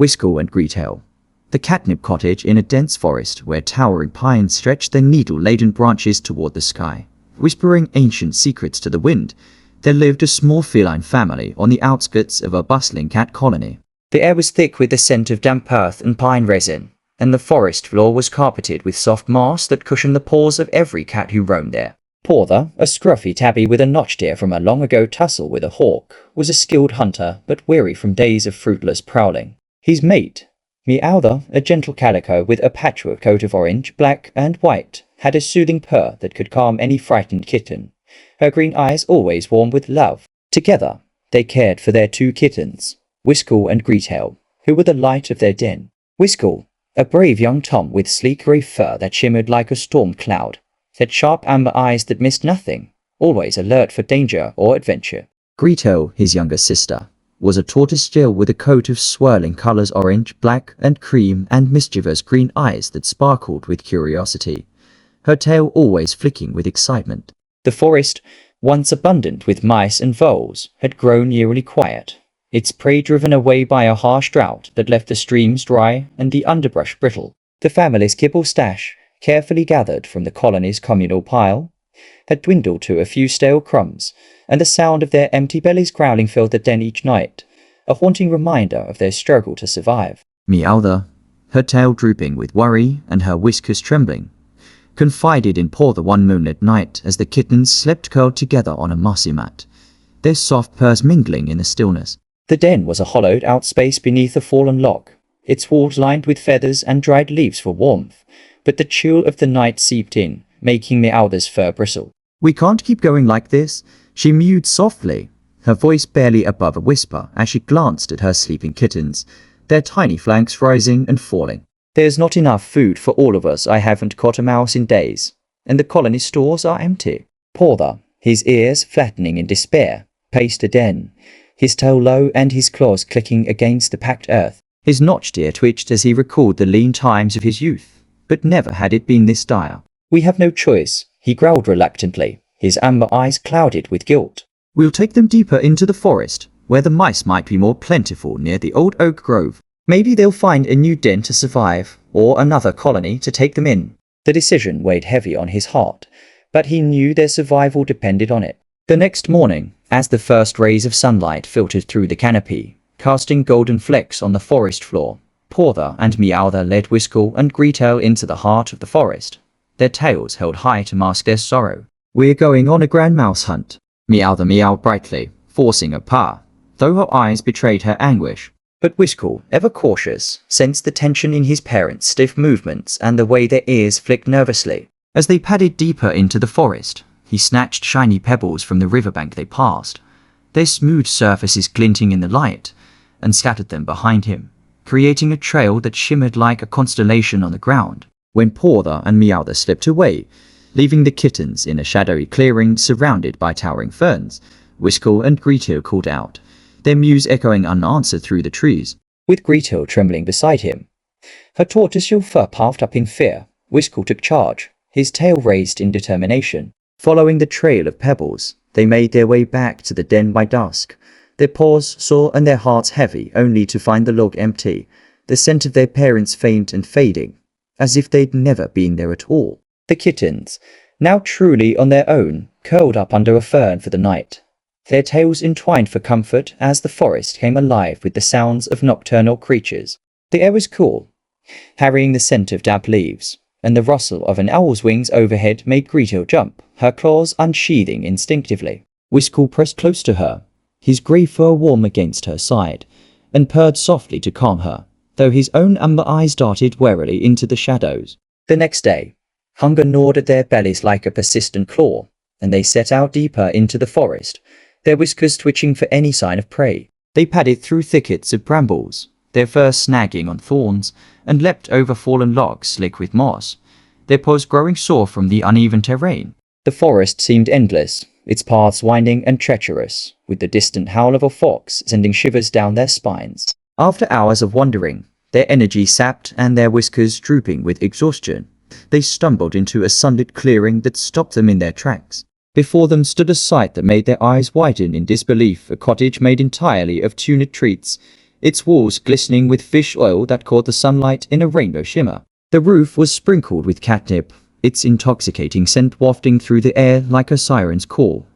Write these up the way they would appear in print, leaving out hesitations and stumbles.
Whiskel and Gretail. The Catnip Cottage in a dense forest where towering pines stretched their needle-laden branches toward the sky. Whispering ancient secrets to the wind, there lived a small feline family on the outskirts of a bustling cat colony. The air was thick with the scent of damp earth and pine resin, and the forest floor was carpeted with soft moss that cushioned the paws of every cat who roamed there. Porther, a scruffy tabby with a notched ear from a long-ago tussle with a hawk, was a skilled hunter but weary from days of fruitless prowling. His mate, Meowther, a gentle calico with a patchwork coat of orange, black, and white, had a soothing purr that could calm any frightened kitten, her green eyes always warm with love. Together, they cared for their two kittens, Whiskel and Gretail, who were the light of their den. Whiskel, a brave young tom with sleek grey fur that shimmered like a storm cloud, had sharp amber eyes that missed nothing, always alert for danger or adventure. Gretail, his younger sister, was a tortoise jill with a coat of swirling colors, orange, black, and cream, and mischievous green eyes that sparkled with curiosity, her tail always flicking with excitement. The forest, once abundant with mice and voles, had grown eerily quiet, its prey driven away by a harsh drought that left the streams dry and the underbrush brittle. The family's kibble stash, carefully gathered from the colony's communal pile, had dwindled to a few stale crumbs, and the sound of their empty bellies growling filled the den each night, a haunting reminder of their struggle to survive. Meowther, her tail drooping with worry and her whiskers trembling, confided in Porther one moonlit night as the kittens slept curled together on a mossy mat, their soft purrs mingling in the stillness. The den was a hollowed-out space beneath a fallen log, its walls lined with feathers and dried leaves for warmth, but the chill of the night seeped in, making Meowther's fur bristle. "We can't keep going like this," she mewed softly, her voice barely above a whisper as she glanced at her sleeping kittens, their tiny flanks rising and falling. "There's not enough food for all of us. I haven't caught a mouse in days, and the colony stores are empty." Porther, his ears flattening in despair, paced the den, his tail low and his claws clicking against the packed earth. His notched ear twitched as he recalled the lean times of his youth, but never had it been this dire. "We have no choice," he growled reluctantly, his amber eyes clouded with guilt. "We'll take them deeper into the forest, where the mice might be more plentiful near the old oak grove. Maybe they'll find a new den to survive, or another colony to take them in." The decision weighed heavy on his heart, but he knew their survival depended on it. The next morning, as the first rays of sunlight filtered through the canopy, casting golden flecks on the forest floor, Porther and Meowther led Whiskel and Gretail into the heart of the forest, their tails held high to mask their sorrow. "We're going on a grand mouse hunt," Meowther meowed brightly, forcing a purr, though her eyes betrayed her anguish. But Whiskel, ever cautious, sensed the tension in his parents' stiff movements and the way their ears flicked nervously. As they padded deeper into the forest, he snatched shiny pebbles from the riverbank they passed, their smooth surfaces glinting in the light, and scattered them behind him, creating a trail that shimmered like a constellation on the ground. When Porther and Meowther slipped away, leaving the kittens in a shadowy clearing surrounded by towering ferns, Whiskel and Gretail called out, their mews echoing unanswered through the trees. With Gretail trembling beside him, her tortoiseshell fur puffed up in fear, Whiskel took charge, his tail raised in determination. Following the trail of pebbles, they made their way back to the den by dusk, their paws sore and their hearts heavy, only to find the log empty, the scent of their parents faint and fading, as if they'd never been there at all. The kittens, now truly on their own, curled up under a fern for the night, their tails entwined for comfort as the forest came alive with the sounds of nocturnal creatures. The air was cool, harrying the scent of damp leaves, and the rustle of an owl's wings overhead made Gretail jump, her claws unsheathing instinctively. Whiskel pressed close to her, his grey fur warm against her side, and purred softly to calm her, though his own amber eyes darted warily into the shadows. The next day, hunger gnawed at their bellies like a persistent claw, and they set out deeper into the forest, their whiskers twitching for any sign of prey. They padded through thickets of brambles, their fur snagging on thorns, and leapt over fallen logs slick with moss, their paws growing sore from the uneven terrain. The forest seemed endless, its paths winding and treacherous, with the distant howl of a fox sending shivers down their spines. After hours of wandering, their energy sapped and their whiskers drooping with exhaustion, they stumbled into a sunlit clearing that stopped them in their tracks. Before them stood a sight that made their eyes widen in disbelief, a cottage made entirely of tuna treats, its walls glistening with fish oil that caught the sunlight in a rainbow shimmer. The roof was sprinkled with catnip, its intoxicating scent wafting through the air like a siren's call,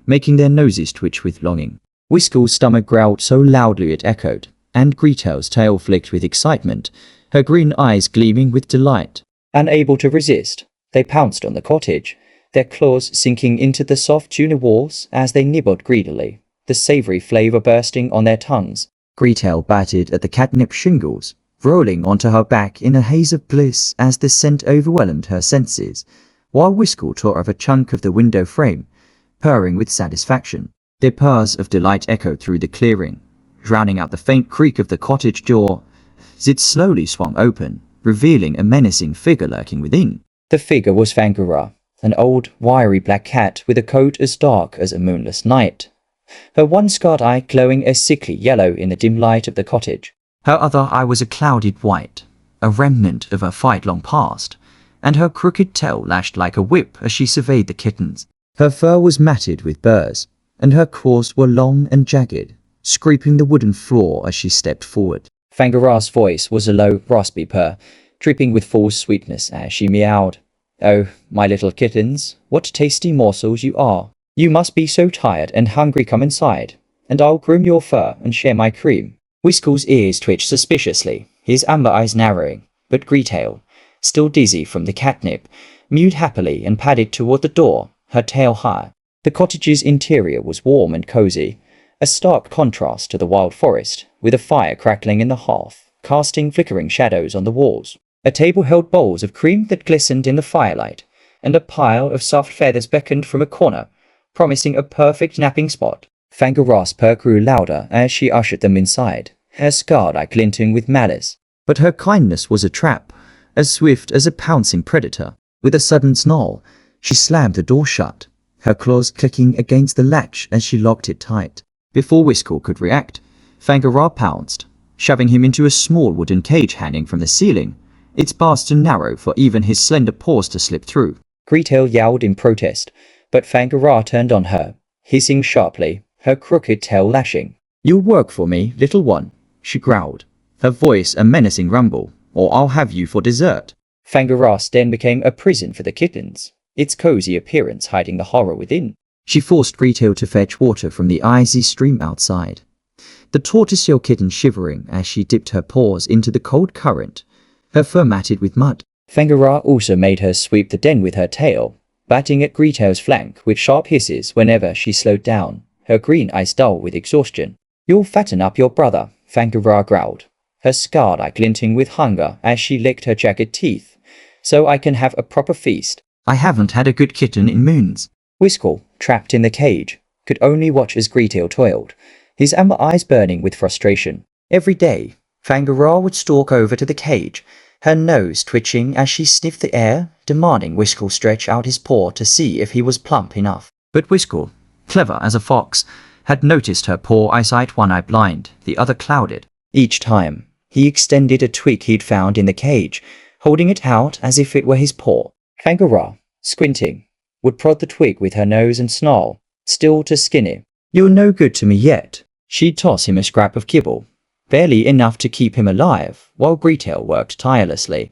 making their noses twitch with longing. Whiskel's stomach growled so loudly it echoed, and Gretail's tail flicked with excitement, her green eyes gleaming with delight. Unable to resist, they pounced on the cottage, their claws sinking into the soft tuna walls as they nibbled greedily, the savory flavor bursting on their tongues. Gretail batted at the catnip shingles, rolling onto her back in a haze of bliss as the scent overwhelmed her senses, while Whiskel tore off a chunk of the window frame, purring with satisfaction. Their purrs of delight echoed through the clearing, drowning out the faint creak of the cottage door as it slowly swung open, revealing a menacing figure lurking within. The figure was Fangara, an old, wiry black cat with a coat as dark as a moonless night, her one scarred eye glowing a sickly yellow in the dim light of the cottage. Her other eye was a clouded white, a remnant of her fight long past, and her crooked tail lashed like a whip as she surveyed the kittens. Her fur was matted with burrs, and her claws were long and jagged, scraping the wooden floor as she stepped forward. Fangara's voice was a low, raspy purr, dripping with false sweetness as she meowed. "Oh, my little kittens, what tasty morsels you are. You must be so tired and hungry. Come inside, and I'll groom your fur and share my cream." Whiskel's ears twitched suspiciously, his amber eyes narrowing, but Gretail, still dizzy from the catnip, mewed happily and padded toward the door, her tail high. The cottage's interior was warm and cozy, a stark contrast to the wild forest, with a fire crackling in the hearth, casting flickering shadows on the walls. A table held bowls of cream that glistened in the firelight, and a pile of soft feathers beckoned from a corner, promising a perfect napping spot. Fangara's purr grew louder as she ushered them inside, her scarred eye glinting with malice. But her kindness was a trap, as swift as a pouncing predator. With a sudden snarl, she slammed the door shut, her claws clicking against the latch as she locked it tight. Before Whiskel could react, Fangara pounced, shoving him into a small wooden cage hanging from the ceiling, its bars too narrow for even his slender paws to slip through. Gretail yowled in protest, but Fangara turned on her, hissing sharply, her crooked tail lashing. "You'll work for me, little one," she growled, her voice a menacing rumble, "or I'll have you for dessert." Fangara's den became a prison for the kittens, its cozy appearance hiding the horror within. She forced Gretail to fetch water from the icy stream outside, the tortoiseshell kitten shivering as she dipped her paws into the cold current, her fur matted with mud. Fangara also made her sweep the den with her tail, batting at Gretail's flank with sharp hisses whenever she slowed down, her green eyes dull with exhaustion. "You'll fatten up your brother," Fangara growled, her scarred eye glinting with hunger as she licked her jagged teeth, "so I can have a proper feast. I haven't had a good kitten in moons." Whiskel, trapped in the cage, could only watch as Gretail toiled, his amber eyes burning with frustration. Every day, Fangara would stalk over to the cage, her nose twitching as she sniffed the air, demanding Whiskel stretch out his paw to see if he was plump enough. But Whiskel, clever as a fox, had noticed her poor eyesight, one eye blind, the other clouded. Each time, he extended a twig he'd found in the cage, holding it out as if it were his paw. Fangara, squinting, would prod the twig with her nose and snarl, still too skinny. "You're no good to me yet." She'd toss him a scrap of kibble, barely enough to keep him alive, while Gretail worked tirelessly,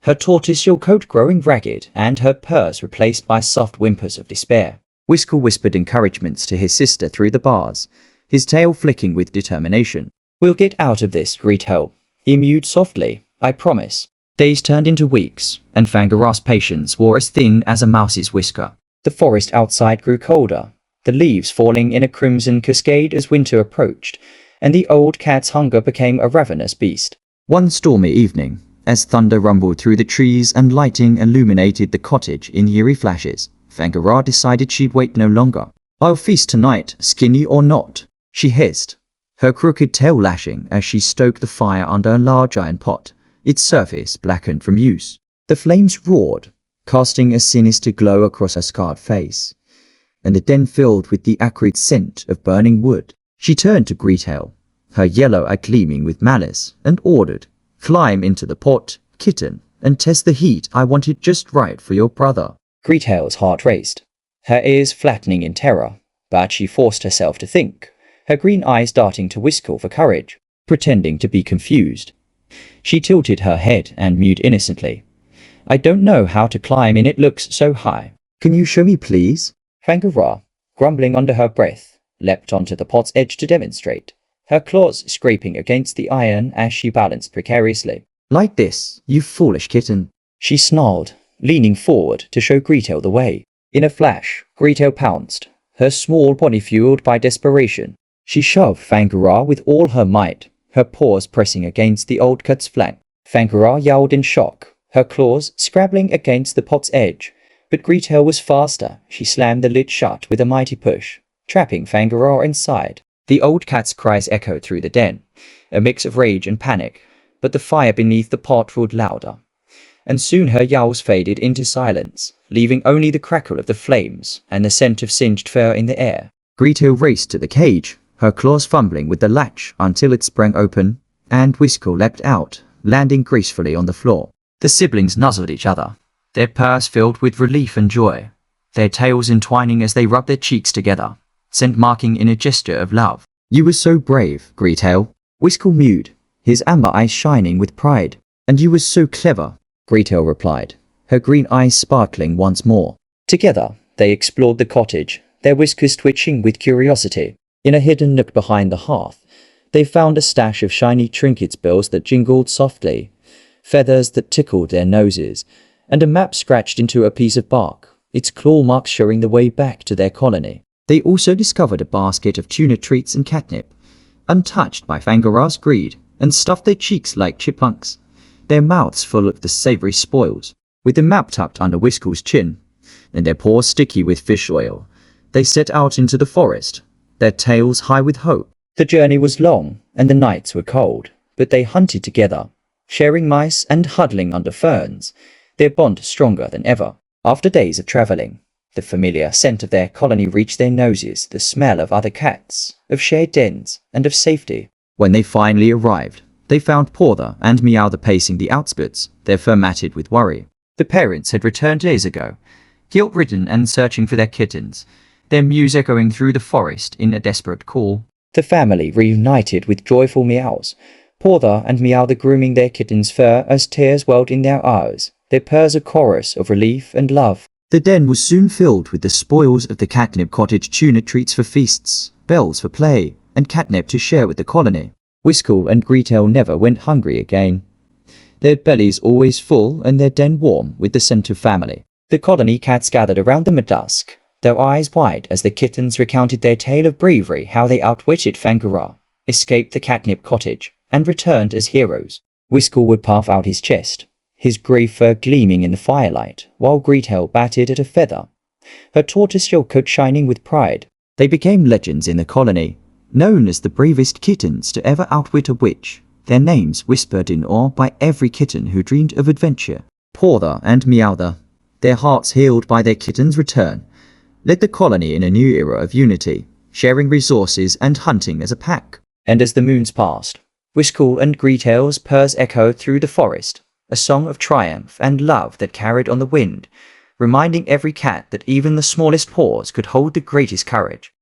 her tortoiseshell coat growing ragged and her purrs replaced by soft whimpers of despair. Whiskel whispered encouragements to his sister through the bars, his tail flicking with determination. "We'll get out of this, Gretail," he mewed softly, "I promise." Days turned into weeks, and Fangara's patience wore as thin as a mouse's whisker. The forest outside grew colder, the leaves falling in a crimson cascade as winter approached, and the old cat's hunger became a ravenous beast. One stormy evening, as thunder rumbled through the trees and lightning illuminated the cottage in eerie flashes, Fangara decided she'd wait no longer. "I'll feast tonight, skinny or not," she hissed, her crooked tail lashing as she stoked the fire under a large iron pot, its surface blackened from use. The flames roared, casting a sinister glow across her scarred face, and the den filled with the acrid scent of burning wood. She turned to Gretail, her yellow eye gleaming with malice, and ordered, "Climb into the pot, kitten, and test the heat I wanted just right for your brother." Gretail's heart raced, her ears flattening in terror, but she forced herself to think, her green eyes darting to Whiskel for courage. pretending to be confused. She tilted her head and mewed innocently. I don't know how to climb and it looks so high. Can you show me please? Fangara, grumbling under her breath, leapt onto the pot's edge to demonstrate, her claws scraping against the iron as she balanced precariously. Like this, you foolish kitten, she snarled, leaning forward to show Gretail the way. In a flash, Gretail pounced, her small body fueled by desperation. She shoved Fangara with all her might, her paws pressing against the old cat's flank. Fangara yowled in shock, her claws scrabbling against the pot's edge. But Gretail was faster. She slammed the lid shut with a mighty push, trapping Fangara inside. The old cat's cries echoed through the den, a mix of rage and panic, but the fire beneath the pot roared louder. And soon her yowls faded into silence, leaving only the crackle of the flames and the scent of singed fur in the air. Gretail raced to the cage, her claws fumbling with the latch until it sprang open, and Whiskel leapt out, landing gracefully on the floor. The siblings nuzzled each other, their purrs filled with relief and joy, their tails entwining as they rubbed their cheeks together, scent marking in a gesture of love. You were so brave, Gretail, Whiskel mewed, his amber eyes shining with pride. And you were so clever, Gretail replied, her green eyes sparkling once more. Together, they explored the cottage, their whiskers twitching with curiosity. In a hidden nook behind the hearth, they found a stash of shiny trinkets, bells that jingled softly, feathers that tickled their noses, and a map scratched into a piece of bark, its claw marks showing the way back to their colony. They also discovered a basket of tuna treats and catnip, untouched by Fangara's greed, and stuffed their cheeks like chipmunks, their mouths full of the savory spoils. With the map tucked under Whiskel's chin, and their paws sticky with fish oil, they set out into the forest, their tails high with hope. The journey was long, and the nights were cold, but they hunted together, sharing mice and huddling under ferns, their bond stronger than ever. After days of traveling, the familiar scent of their colony reached their noses, the smell of other cats, of shared dens, and of safety. When they finally arrived, they found Paws and Meow pacing the outskirts, their fur matted with worry. The parents had returned days ago, guilt-ridden and searching for their kittens, their mews echoing through the forest in a desperate call. The family reunited with joyful meows, Paws and Meow grooming their kittens' fur as tears welled in their eyes, their purrs a chorus of relief and love. The den was soon filled with the spoils of the Catnip Cottage, tuna treats for feasts, bells for play, and catnip to share with the colony. Whiskel and Gretail never went hungry again, their bellies always full and their den warm with the scent of family. The colony cats gathered around them at dusk, their eyes wide as the kittens recounted their tale of bravery, how they outwitted Fangara, escaped the Catnip Cottage, and returned as heroes. Whiskel would puff out his chest, his grey fur gleaming in the firelight, while Gretail batted at a feather, her tortoiseshell coat shining with pride. They became legends in the colony, known as the bravest kittens to ever outwit a witch, their names whispered in awe by every kitten who dreamed of adventure. Paws and Meow, their hearts healed by their kitten's return, led the colony in a new era of unity, sharing resources and hunting as a pack. And as the moons passed, Whiskel and Gretail's purrs echoed through the forest, a song of triumph and love that carried on the wind, reminding every cat that even the smallest paws could hold the greatest courage.